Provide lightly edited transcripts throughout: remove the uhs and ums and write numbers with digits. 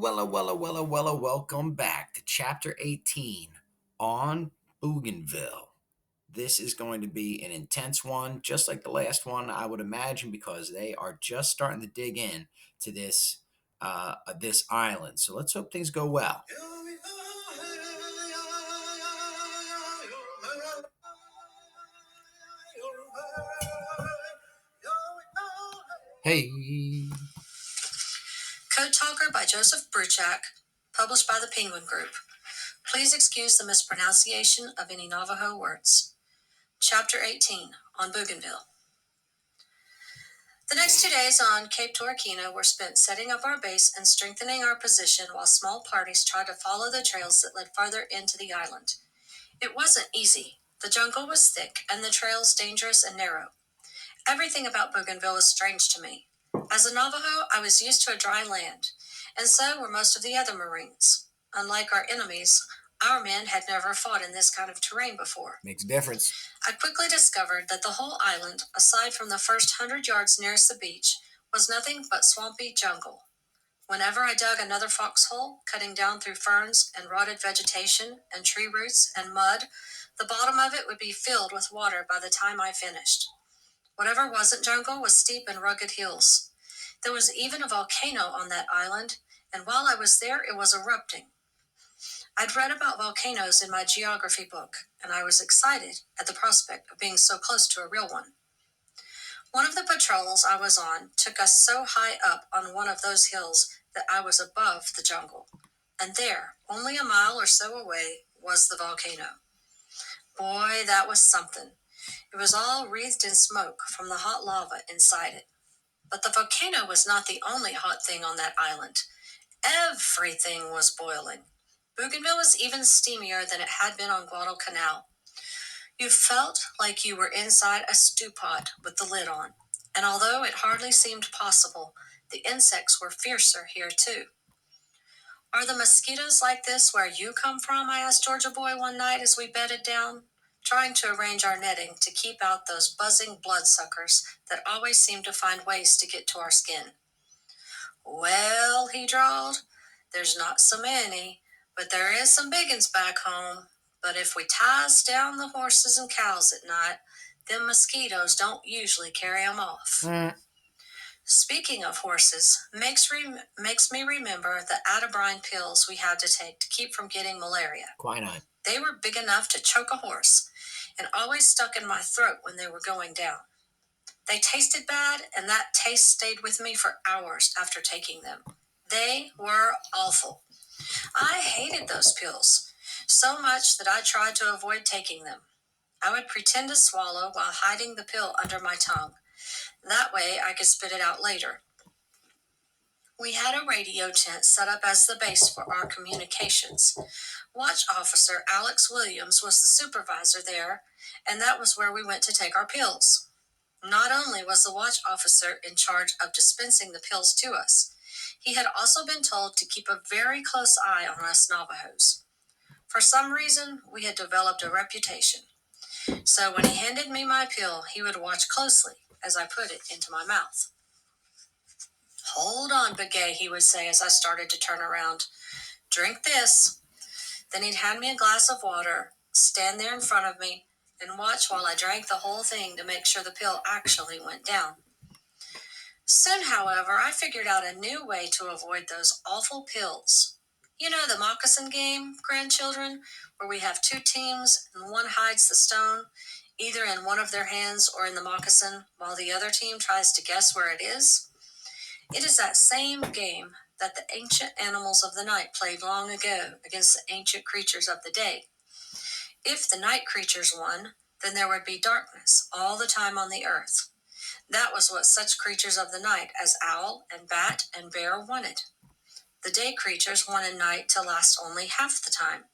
Welcome back to Chapter 18 on Bougainville. This is going to be an intense one, just like the last one, I would imagine, because they are just starting to dig in to this island. So let's hope things go well. Hey. Code Talker by Joseph Bruchak, published by the Penguin Group. Please excuse the mispronunciation of any Navajo words. Chapter 18, on Bougainville. The next 2 days on Cape Torquino were spent setting up our base and strengthening our position while small parties tried to follow the trails that led farther into the island. It wasn't easy. The jungle was thick and the trails dangerous and narrow. Everything about Bougainville was strange to me. As a Navajo, I was used to a dry land, and so were most of the other Marines. Unlike our enemies, our men had never fought in this kind of terrain before. Makes a difference. I quickly discovered that the whole island, aside from the first 100 yards nearest the beach, was nothing but swampy jungle. Whenever I dug another foxhole, cutting down through ferns and rotted vegetation and tree roots and mud, the bottom of it would be filled with water by the time I finished. Whatever wasn't jungle was steep and rugged hills. There was even a volcano on that island, and while I was there, it was erupting. I'd read about volcanoes in my geography book, and I was excited at the prospect of being so close to a real one. One of the patrols I was on took us so high up on one of those hills that I was above the jungle. And there, only a mile or so away, was the volcano. Boy, that was something. It was all wreathed in smoke from the hot lava inside it. But the volcano was not the only hot thing on that island. Everything was boiling. Bougainville was even steamier than it had been on Guadalcanal. You felt like you were inside a stew pot with the lid on, and although it hardly seemed possible, the insects were fiercer here too. Are the mosquitoes like this where you come from? I asked Georgia Boy one night as we bedded down, trying to arrange our netting to keep out those buzzing bloodsuckers that always seem to find ways to get to our skin. Well, he drawled, there's not so many, but there is some big uns back home. But if we ties down the horses and cows at night, them mosquitoes don't usually carry 'em off. Speaking of horses, makes me remember the atabrine pills we had to take to keep from getting malaria. Why not? They were big enough to choke a horse, and always stuck in my throat when they were going down. They tasted bad, and that taste stayed with me for hours after taking them. They were awful. I hated those pills so much that I tried to avoid taking them. I would pretend to swallow while hiding the pill under my tongue. That way I could spit it out later. We had a radio tent set up as the base for our communications. Watch Officer Alex Williams was the supervisor there, and that was where we went to take our pills. Not only was the watch officer in charge of dispensing the pills to us, he had also been told to keep a very close eye on us Navajos. For some reason, we had developed a reputation. So when he handed me my pill, he would watch closely as I put it into my mouth. Hold on, Begay, he would say as I started to turn around. Drink this. Then he'd hand me a glass of water, stand there in front of me, and watch while I drank the whole thing to make sure the pill actually went down. Soon, however, I figured out a new way to avoid those awful pills. You know the moccasin game, grandchildren, where we have two teams and one hides the stone, either in one of their hands or in the moccasin, while the other team tries to guess where it is? It is that same game that the ancient animals of the night played long ago against the ancient creatures of the day. If the night creatures won, then there would be darkness all the time on the earth. That was what such creatures of the night as owl and bat and bear wanted. The day creatures wanted night to last only half the time.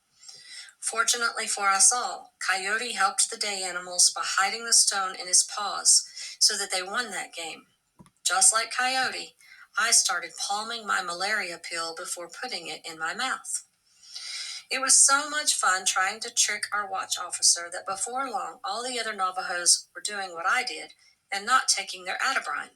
Fortunately for us all, Coyote helped the day animals by hiding the stone in his paws so that they won that game. Just like Coyote, I started palming my malaria pill before putting it in my mouth. It was so much fun trying to trick our watch officer that before long all the other Navajos were doing what I did and not taking their atabrine.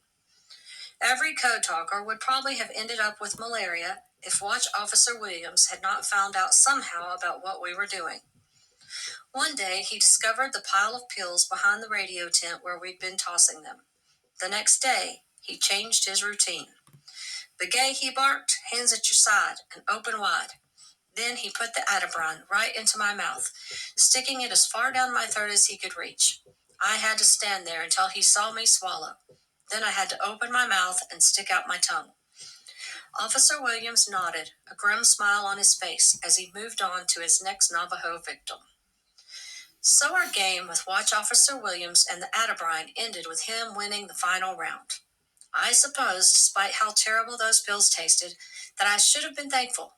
Every code talker would probably have ended up with malaria if Watch Officer Williams had not found out somehow about what we were doing. One day, he discovered the pile of pills behind the radio tent where we'd been tossing them. The next day, he changed his routine. "Begay," he barked, "hands at your side and open wide." Then he put the Atabrine right into my mouth, sticking it as far down my throat as he could reach. I had to stand there until he saw me swallow. Then I had to open my mouth and stick out my tongue. Officer Williams nodded, a grim smile on his face, as he moved on to his next Navajo victim. So our game with Watch Officer Williams and the Atabrine ended with him winning the final round. I suppose, despite how terrible those pills tasted, that I should have been thankful.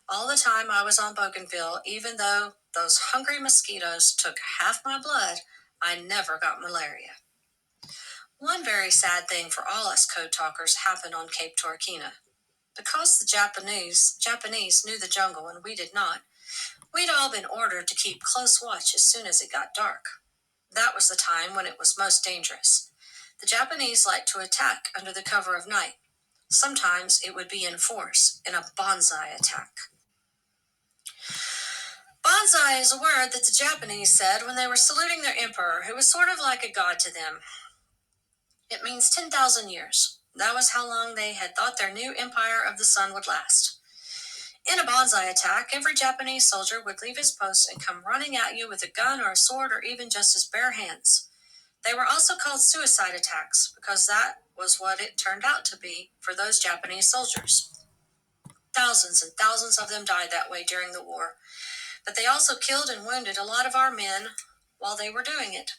All the time I was on Bougainville, even though those hungry mosquitoes took half my blood, I never got malaria. One very sad thing for all us code talkers happened on Cape Torquina. Because the Japanese knew the jungle and we did not, we'd all been ordered to keep close watch as soon as it got dark. That was the time when it was most dangerous. The Japanese liked to attack under the cover of night. Sometimes it would be in force, in a banzai attack. Banzai is a word that the Japanese said when they were saluting their emperor, who was sort of like a god to them. It means 10,000 years. That was how long they had thought their new empire of the sun would last. In a banzai attack, every Japanese soldier would leave his post and come running at you with a gun or a sword or even just his bare hands. They were also called suicide attacks because that was what it turned out to be for those Japanese soldiers. Thousands and thousands of them died that way during the war, but they also killed and wounded a lot of our men while they were doing it.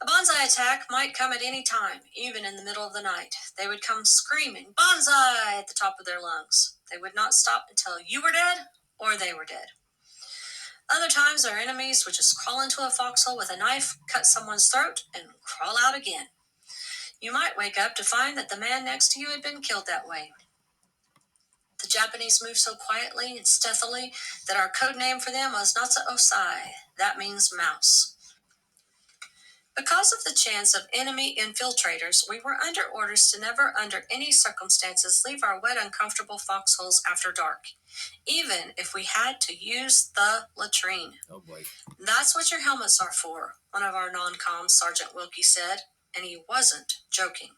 A banzai attack might come at any time, even in the middle of the night. They would come screaming, "Banzai!" at the top of their lungs. They would not stop until you were dead or they were dead. Other times, our enemies would just crawl into a foxhole with a knife, cut someone's throat, and crawl out again. You might wake up to find that the man next to you had been killed that way. The Japanese moved so quietly and stealthily that our code name for them was Natsa Osai. That means mouse. Because of the chance of enemy infiltrators, we were under orders to never under any circumstances leave our wet, uncomfortable foxholes after dark, even if we had to use the latrine. Oh boy. "That's what your helmets are for," one of our non-coms, Sergeant Wilkie, said, and he wasn't joking.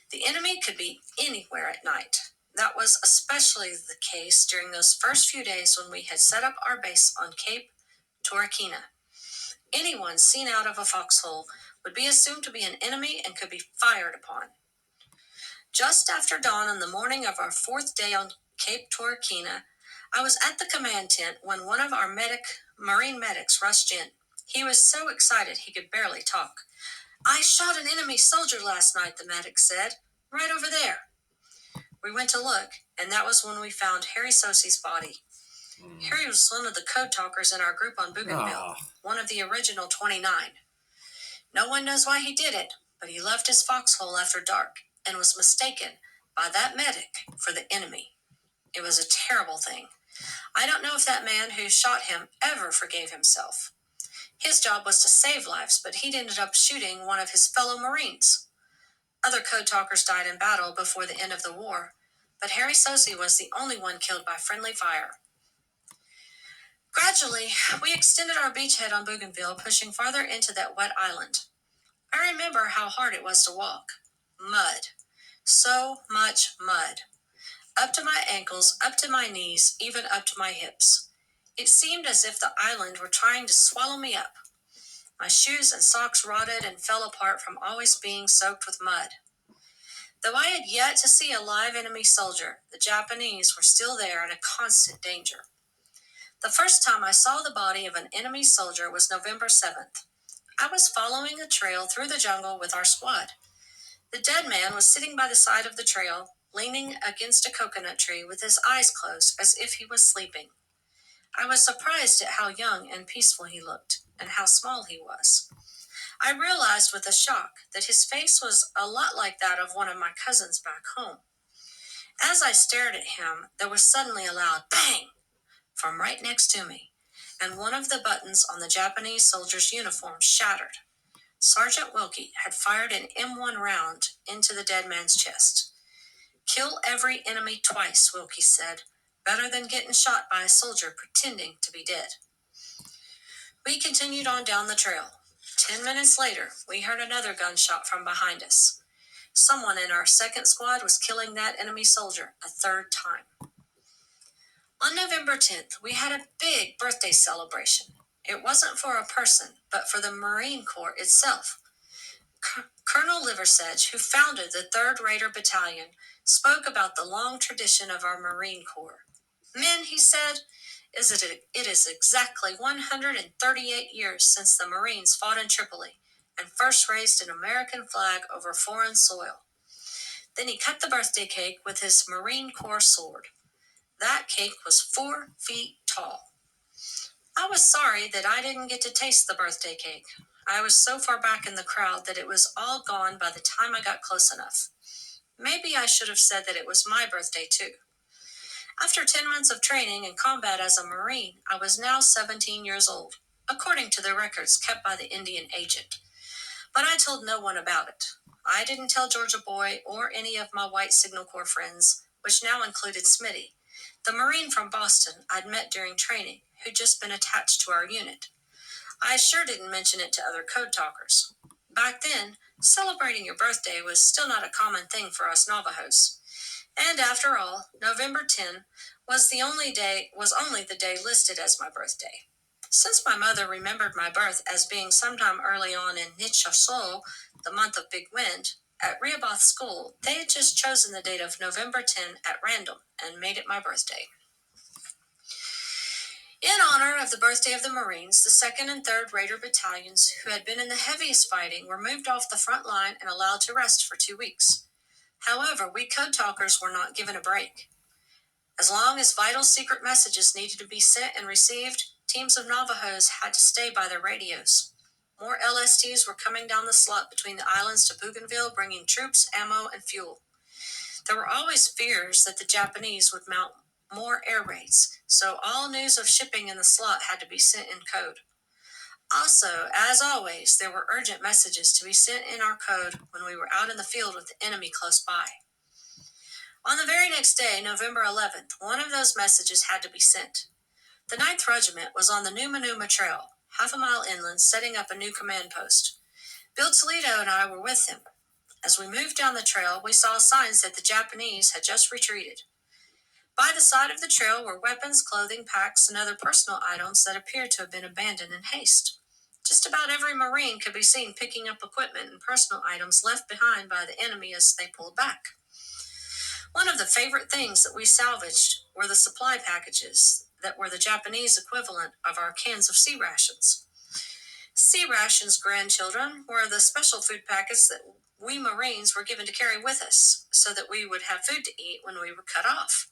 The enemy could be anywhere at night. That was especially the case during those first few days when we had set up our base on Cape Torquina. Anyone seen out of a foxhole would be assumed to be an enemy and could be fired upon. Just after dawn on the morning of our fourth day on Cape Torquina, I was at the command tent when one of our Marine medics rushed in. He was so excited he could barely talk. "I shot an enemy soldier last night," the medic said, "right over there." We went to look, and that was when we found Harry Sosie's body. Harry was one of the code talkers in our group on Bougainville, one of the original 29. No one knows why he did it, but he left his foxhole after dark and was mistaken by that medic for the enemy. It was a terrible thing. I don't know if that man who shot him ever forgave himself. His job was to save lives, but he'd ended up shooting one of his fellow Marines. Other code talkers died in battle before the end of the war, but Harry Sosie was the only one killed by friendly fire. Gradually, we extended our beachhead on Bougainville, pushing farther into that wet island. I remember how hard it was to walk. Mud. So much mud. Up to my ankles, up to my knees, even up to my hips. It seemed as if the island were trying to swallow me up. My shoes and socks rotted and fell apart from always being soaked with mud. Though I had yet to see a live enemy soldier, the Japanese were still there and a constant danger. The first time I saw the body of an enemy soldier was November 7th. I was following a trail through the jungle with our squad. The dead man was sitting by the side of the trail, leaning against a coconut tree with his eyes closed as if he was sleeping. I was surprised at how young and peaceful he looked, and how small he was. I realized with a shock that his face was a lot like that of one of my cousins back home. As I stared at him, there was suddenly a loud bang from right next to me, and one of the buttons on the Japanese soldier's uniform shattered. Sergeant Wilkie had fired an M1 round into the dead man's chest. Kill every enemy twice, Wilkie said. Better than getting shot by a soldier pretending to be dead. We continued on down the trail. 10 minutes later, we heard another gunshot from behind us. Someone in our second squad was killing that enemy soldier a third time. On November 10th, we had a big birthday celebration. It wasn't for a person, but for the Marine Corps itself. Colonel Liversedge, who founded the 3rd Raider Battalion, spoke about the long tradition of our Marine Corps. Men, he said, it is exactly 138 years since the Marines fought in Tripoli and first raised an American flag over foreign soil. Then he cut the birthday cake with his Marine Corps sword. That cake was 4 feet tall. I was sorry that I didn't get to taste the birthday cake. I was so far back in the crowd that it was all gone by the time I got close enough. Maybe I should have said that it was my birthday too. After 10 months of training in combat as a Marine, I was now 17 years old, according to the records kept by the Indian agent. But I told no one about it. I didn't tell Georgia Boy or any of my white Signal Corps friends, which now included Smitty, the Marine from Boston I'd met during training, who'd just been attached to our unit. I sure didn't mention it to other code talkers. Back then, celebrating your birthday was still not a common thing for us Navajos. And after all, November 10 was only the day listed as my birthday. Since my mother remembered my birth as being sometime early on in Nitchasol, the month of big wind, at Rehoboth School, they had just chosen the date of November 10 at random and made it my birthday. In honor of the birthday of the Marines, the 2nd and 3rd Raider Battalions, who had been in the heaviest fighting, were moved off the front line and allowed to rest for 2 weeks. However, we code talkers were not given a break. As long as vital secret messages needed to be sent and received, teams of Navajos had to stay by their radios. More LSTs were coming down the slot between the islands to Bougainville, bringing troops, ammo, and fuel. There were always fears that the Japanese would mount more air raids, so all news of shipping in the slot had to be sent in code. Also, as always, there were urgent messages to be sent in our code when we were out in the field with the enemy close by. On the very next day, November 11th, one of those messages had to be sent. The 9th Regiment was on the Numanuma Trail, half a mile inland, setting up a new command post. Bill Toledo and I were with him. As we moved down the trail, we saw signs that the Japanese had just retreated. By the side of the trail were weapons, clothing, packs, and other personal items that appeared to have been abandoned in haste. Just about every Marine could be seen picking up equipment and personal items left behind by the enemy as they pulled back. One of the favorite things that we salvaged were the supply packages that were the Japanese equivalent of our cans of sea rations. Sea rations, grandchildren, were the special food packets that we Marines were given to carry with us so that we would have food to eat when we were cut off.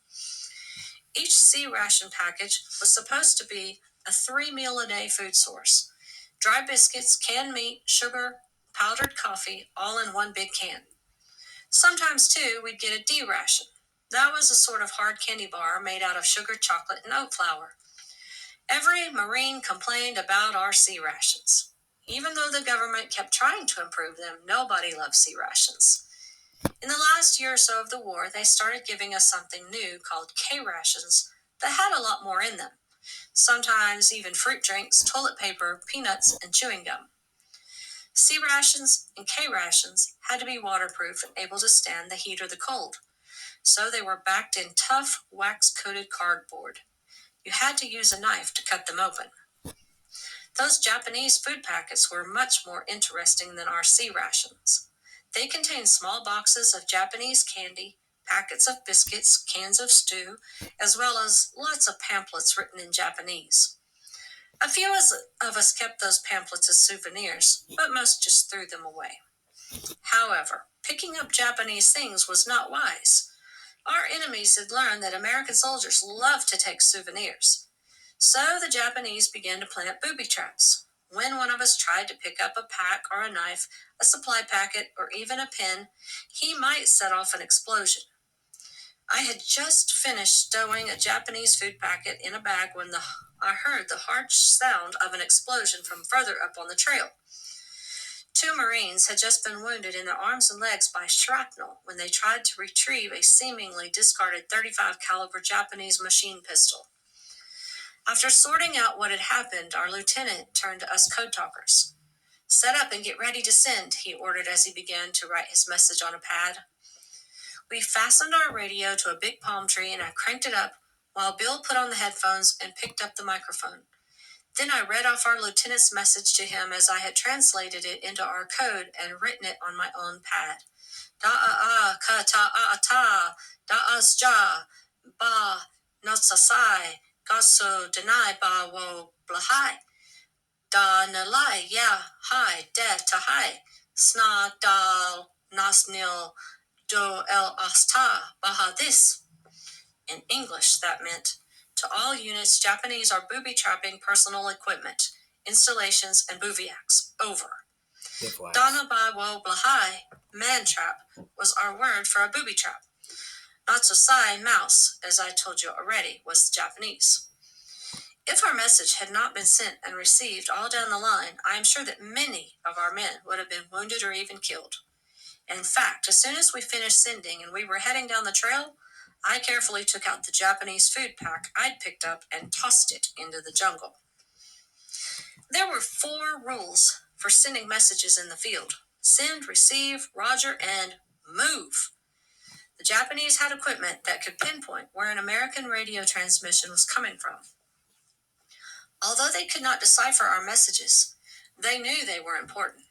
Each sea ration package was supposed to be a 3-meal-a-day food source. Dry biscuits, canned meat, sugar, powdered coffee, all in one big can. Sometimes, too, we'd get a D ration. That was a sort of hard candy bar made out of sugar, chocolate, and oat flour. Every Marine complained about our sea rations. Even though the government kept trying to improve them, nobody loved sea rations. In the last year or so of the war, they started giving us something new called K rations that had a lot more in them. Sometimes even fruit drinks, toilet paper, peanuts, and chewing gum. C rations and K rations had to be waterproof and able to stand the heat or the cold. So they were backed in tough, wax-coated cardboard. You had to use a knife to cut them open. Those Japanese food packets were much more interesting than our sea rations. They contained small boxes of Japanese candy, packets of biscuits, cans of stew, as well as lots of pamphlets written in Japanese. A few of us kept those pamphlets as souvenirs, but most just threw them away. However, picking up Japanese things was not wise. Our enemies had learned that American soldiers loved to take souvenirs. So the Japanese began to plant booby traps. When one of us tried to pick up a pack or a knife, a supply packet, or even a pen, he might set off an explosion. I had just finished stowing a Japanese food packet in a bag when I heard the harsh sound of an explosion from further up on the trail. Two Marines had just been wounded in their arms and legs by shrapnel when they tried to retrieve a seemingly discarded 35 caliber Japanese machine pistol. After sorting out what had happened, our lieutenant turned to us code talkers. "Set up and get ready to send," he ordered as he began to write his message on a pad. We fastened our radio to a big palm tree and I cranked it up while Bill put on the headphones and picked up the microphone. Then I read off our lieutenant's message to him as I had translated it into our code and written it on my own pad. Da-a-a, ka-ta-a-ta, da-as-ja, ba, notsasai, gaso denai ba wo blahai, da nalai ya, hi, de tahai, sna dal nasnil do el asta baha this. In English, that meant, "To all units, Japanese are booby-trapping personal equipment, installations, and bivouacs. Over." Bivouacs. Dana ba wo blahai, man-trap, was our word for a booby-trap. Natsosai, mouse, as I told you already, was the Japanese. If our message had not been sent and received all down the line, I am sure that many of our men would have been wounded or even killed. In fact, as soon as we finished sending and we were heading down the trail, I carefully took out the Japanese food pack I'd picked up and tossed it into the jungle. There were 4 rules for sending messages in the field: send, receive, roger, and move. The Japanese had equipment that could pinpoint where an American radio transmission was coming from. Although they could not decipher our messages, they knew they were important.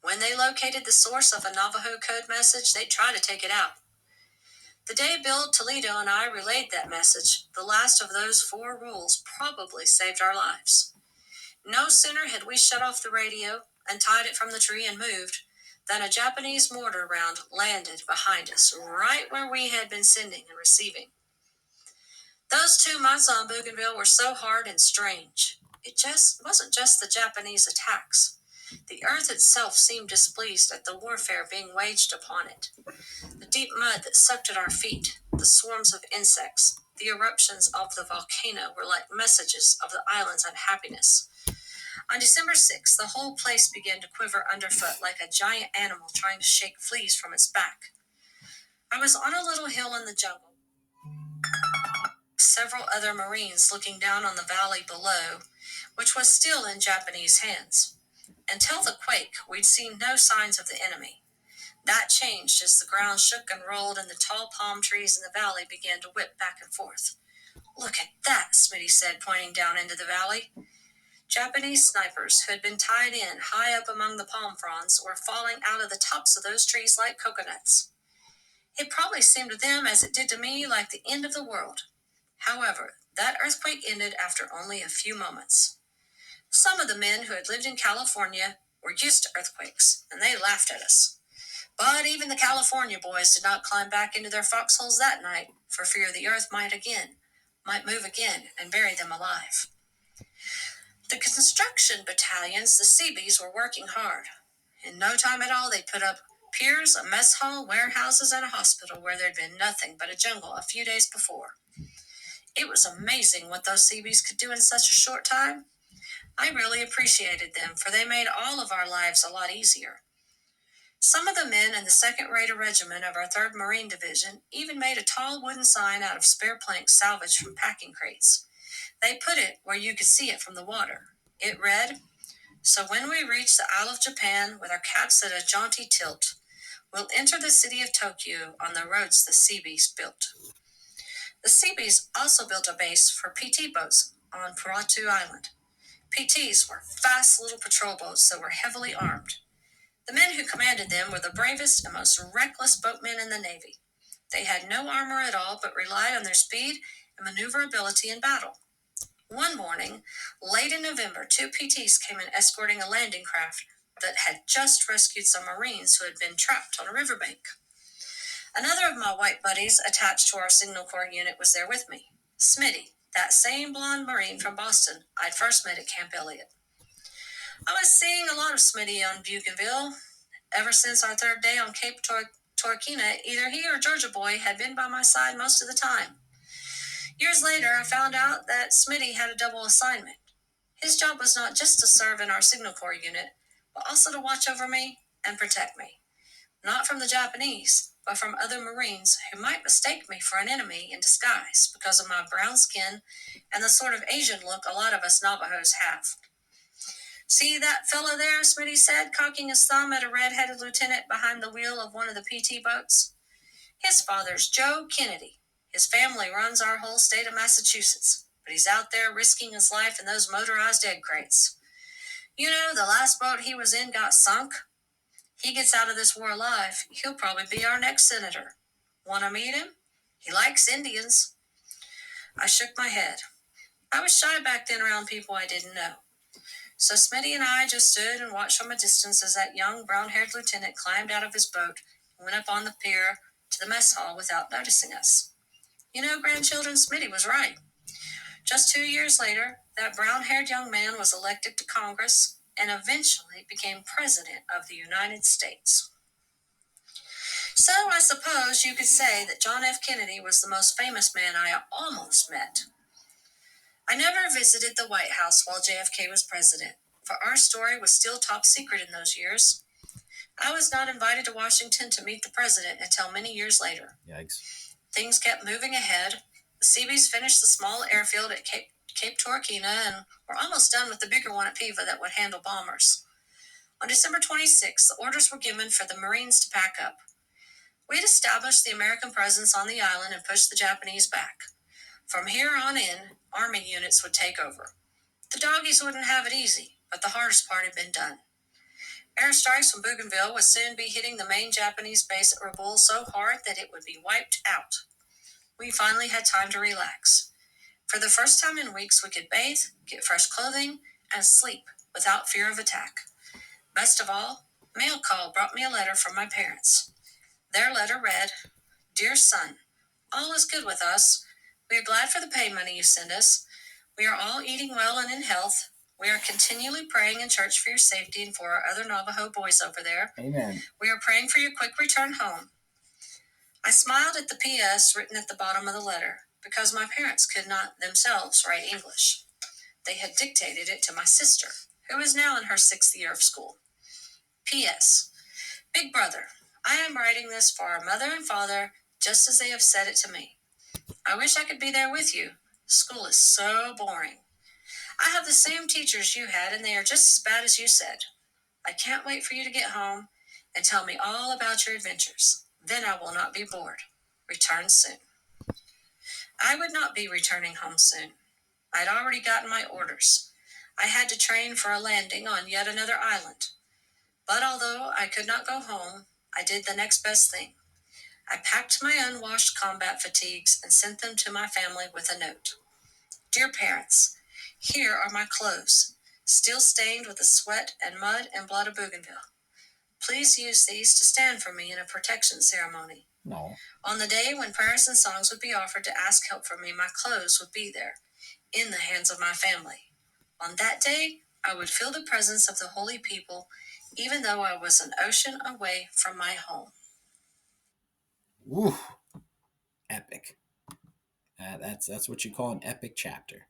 When they located the source of a Navajo code message, they'd try to take it out. The day Bill Toledo and I relayed that message, the last of those 4 rules probably saved our lives. No sooner had we shut off the radio and tied it from the tree and moved than a Japanese mortar round landed behind us, right where we had been sending and receiving. Those 2 months on Bougainville were so hard and strange. It wasn't just the Japanese attacks. The earth itself seemed displeased at the warfare being waged upon it. The deep mud that sucked at our feet, the swarms of insects, the eruptions of the volcano were like messages of the island's unhappiness. On December 6th, the whole place began to quiver underfoot like a giant animal trying to shake fleas from its back. I was on a little hill in the jungle, with several other Marines looking down on the valley below, which was still in Japanese hands. Until the quake, we'd seen no signs of the enemy. That changed as the ground shook and rolled and the tall palm trees in the valley began to whip back and forth. "Look at that," Smitty said, pointing down into the valley. Japanese snipers who had been tied in high up among the palm fronds were falling out of the tops of those trees like coconuts. It probably seemed to them, as it did to me, like the end of the world. However, that earthquake ended after only a few moments. Some of the men who had lived in California were used to earthquakes, and they laughed at us. But even the California boys did not climb back into their foxholes that night, for fear the earth might move again, and bury them alive. The construction battalions, the Seabees, were working hard. In no time at all, they put up piers, a mess hall, warehouses, and a hospital where there'd been nothing but a jungle a few days before. It was amazing what those Seabees could do in such a short time. I really appreciated them, for they made all of our lives a lot easier. Some of the men in the 2nd Raider Regiment of our 3rd Marine Division even made a tall wooden sign out of spare planks salvaged from packing crates. They put it where you could see it from the water. It read, "So when we reach the Isle of Japan with our caps at a jaunty tilt, we'll enter the city of Tokyo on the roads the Seabees built." The Seabees also built a base for PT boats on Puratu Island. PTs were fast little patrol boats that were heavily armed. The men who commanded them were the bravest and most reckless boatmen in the Navy. They had no armor at all, but relied on their speed and maneuverability in battle. One morning, late in November, 2 PTs came in escorting a landing craft that had just rescued some Marines who had been trapped on a riverbank. Another of my white buddies attached to our Signal Corps unit was there with me, Smitty, that same blonde Marine from Boston I'd first met at Camp Elliott. I was seeing a lot of Smitty on Bougainville. Ever since our 3rd day on Cape Torquina, either he or Georgia Boy had been by my side most of the time. Years later, I found out that Smitty had a double assignment. His job was not just to serve in our Signal Corps unit, but also to watch over me and protect me, not from the Japanese, but from other Marines who might mistake me for an enemy in disguise because of my brown skin and the sort of Asian look a lot of us Navajos have. See that fellow there, Smitty said, cocking his thumb at a red-headed lieutenant behind the wheel of one of the PT boats. His father's Joe Kennedy. His family runs our whole state of Massachusetts, but he's out there risking his life in those motorized egg crates. You know, the last boat he was in got sunk. He gets out of this war alive, he'll probably be our next senator. Want to meet him? He likes Indians. I shook my head. I was shy back then around people I didn't know. So Smitty and I just stood and watched from a distance as that young brown-haired lieutenant climbed out of his boat and went up on the pier to the mess hall without noticing us. You know, grandchildren, Smitty was right. Just 2 years later, that brown-haired young man was elected to Congress and eventually became President of the United States. So I suppose you could say that John F. Kennedy was the most famous man I almost met. I never visited the White House while JFK was president, for our story was still top secret in those years. I was not invited to Washington to meet the president until many years later. Yikes. Things kept moving ahead. The Seabees finished the small airfield at Cape Torquina, and were almost done with the bigger one at Piva that would handle bombers. On December 26th, the orders were given for the Marines to pack up. We had established the American presence on the island and pushed the Japanese back. From here on in, Army units would take over. The doggies wouldn't have it easy, but the hardest part had been done. Airstrikes from Bougainville would soon be hitting the main Japanese base at Rabaul so hard that it would be wiped out. We finally had time to relax. For the first time in weeks, we could bathe, get fresh clothing, and sleep without fear of attack. Best of all, mail call brought me a letter from my parents. Their letter read, Dear son, all is good with us. We are glad for the pay money you send us. We are all eating well and in health. We are continually praying in church for your safety and for our other Navajo boys over there. Amen. We are praying for your quick return home. I smiled at the P.S. written at the bottom of the letter because my parents could not themselves write English. They had dictated it to my sister, who is now in her 6th year of school. P.S. Big brother, I am writing this for our mother and father just as they have said it to me. I wish I could be there with you. School is so boring. I have the same teachers you had, and they are just as bad as you said. I can't wait for you to get home and tell me all about your adventures. Then I will not be bored. Return soon. I would not be returning home soon. I'd already gotten my orders. I had to train for a landing on yet another island. But although I could not go home, I did the next best thing. I packed my unwashed combat fatigues and sent them to my family with a note. Dear parents, here are my clothes, still stained with the sweat and mud and blood of Bougainville. Please use these to stand for me in a protection ceremony. No. On the day when prayers and songs would be offered to ask help for me, my clothes would be there, in the hands of my family. On that day, I would feel the presence of the holy people, even though I was an ocean away from my home. Woo. Epic. That's what you call an epic chapter.